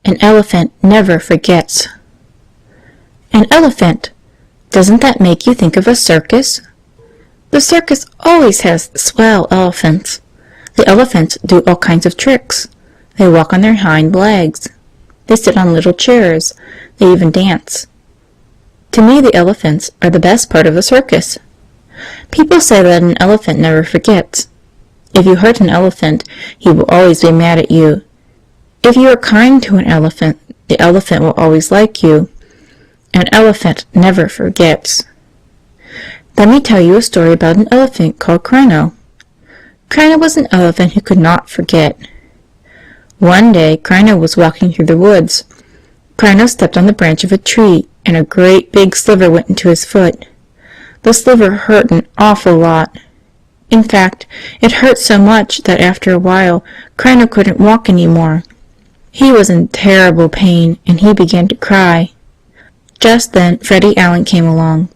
An elephant never forgets. An elephant. Doesn't that make you think of a circus? The circus always has swell elephants. The elephants do all kinds of tricks. They walk on their hind legs. They sit on little chairs. They even dance. To me, the elephants are the best part of the circus. People say that an elephant never forgets. If you hurt an elephant, he will always be mad at you. If you are kind to an elephant, the elephant will always like you. An elephant never forgets. Let me tell you a story about an elephant called Crino. Crino was an elephant who could not forget. One day, Crino was walking through the woods. Crino stepped on the branch of a tree, and a great big sliver went into his foot. The sliver hurt an awful lot. In fact, it hurt so much that after a while, Crino couldn't walk any more. He was in terrible pain, and he began to cry. Just then, Freddie Allen came along.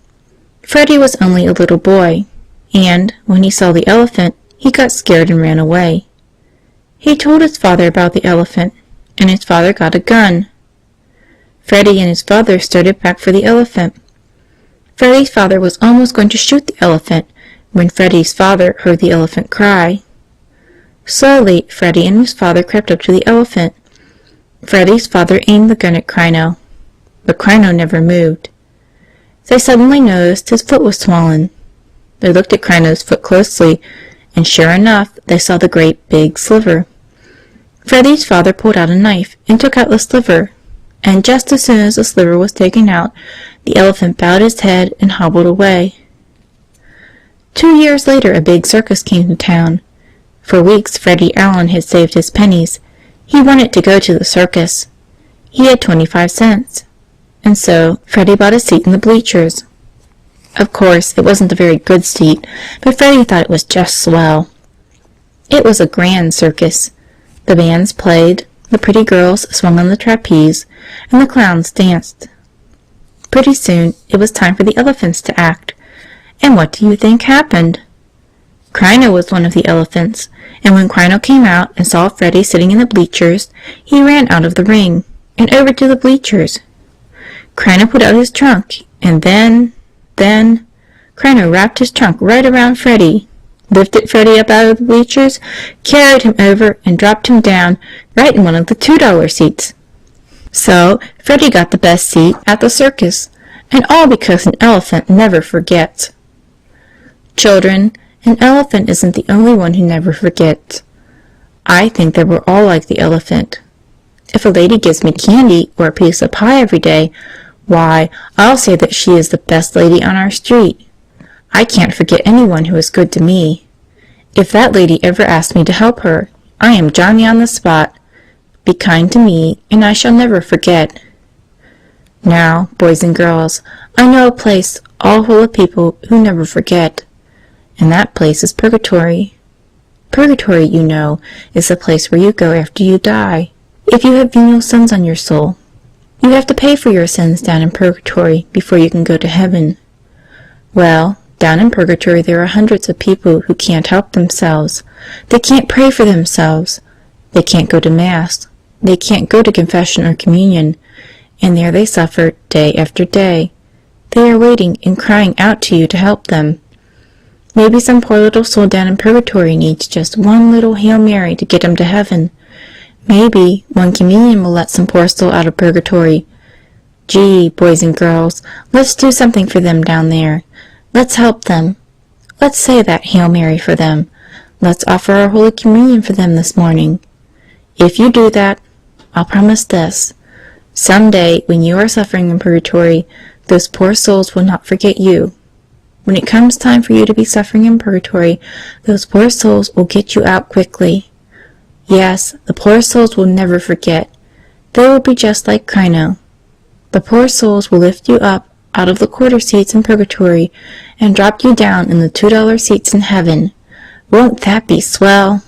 Freddie was only a little boy, and when he saw the elephant, he got scared and ran away. He told his father about the elephant, and his father got a gun. Freddie and his father started back for the elephant. Freddie's father was almost going to shoot the elephant when Freddie's father heard the elephant cry. Slowly, Freddie and his father crept up to the elephant. Freddie's father aimed the gun at Crino, but Crino never moved. They suddenly noticed his foot was swollen. They looked at Crino's foot closely, and sure enough, they saw the great big sliver. Freddie's father pulled out a knife and took out the sliver, and just as soon as the sliver was taken out, the elephant bowed his head and hobbled away. 2 years later, a big circus came to town. For weeks, Freddie Allen had saved his pennies. He wanted to go to the circus. He had 25 cents. And so, Freddie bought a seat in the bleachers. Of course, it wasn't a very good seat, but Freddie thought it was just swell. It was a grand circus. The bands played, the pretty girls swung on the trapeze, and the clowns danced. Pretty soon, it was time for the elephants to act. And what do you think happened? Crino was one of the elephants, and when Crino came out and saw Freddie sitting in the bleachers, he ran out of the ring and over to the bleachers. Crino put out his trunk, and then, Crino wrapped his trunk right around Freddie, lifted Freddie up out of the bleachers, carried him over, and dropped him down right in one of the $2 seats. So, Freddie got the best seat at the circus, and all because an elephant never forgets. Children, an elephant isn't the only one who never forgets. I think that we're all like the elephant. If a lady gives me candy or a piece of pie every day, why, I'll say that she is the best lady on our street. I can't forget anyone who is good to me. If that lady ever asks me to help her, I am Johnny on the spot. Be kind to me, and I shall never forget. Now, boys and girls, I know a place all full of people who never forget, and that place is Purgatory. Purgatory, you know, is the place where you go after you die. If you have venial sins on your soul, you have to pay for your sins down in Purgatory before you can go to heaven. Well, down in Purgatory there are hundreds of people who can't help themselves. They can't pray for themselves. They can't go to Mass. They can't go to confession or communion. And there they suffer day after day. They are waiting and crying out to you to help them. Maybe some poor little soul down in Purgatory needs just one little Hail Mary to get him to heaven. Maybe one communion will let some poor soul out of Purgatory. Gee, boys and girls, let's do something for them down there. Let's help them. Let's say that Hail Mary for them. Let's offer our Holy Communion for them this morning. If you do that, I'll promise this. Someday, when you are suffering in Purgatory, those poor souls will not forget you. When it comes time for you to be suffering in Purgatory, those poor souls will get you out quickly. Yes, the poor souls will never forget. They will be just like Crino. The poor souls will lift you up out of the quarter seats in Purgatory and drop you down in the $2 seats in heaven. Won't that be swell?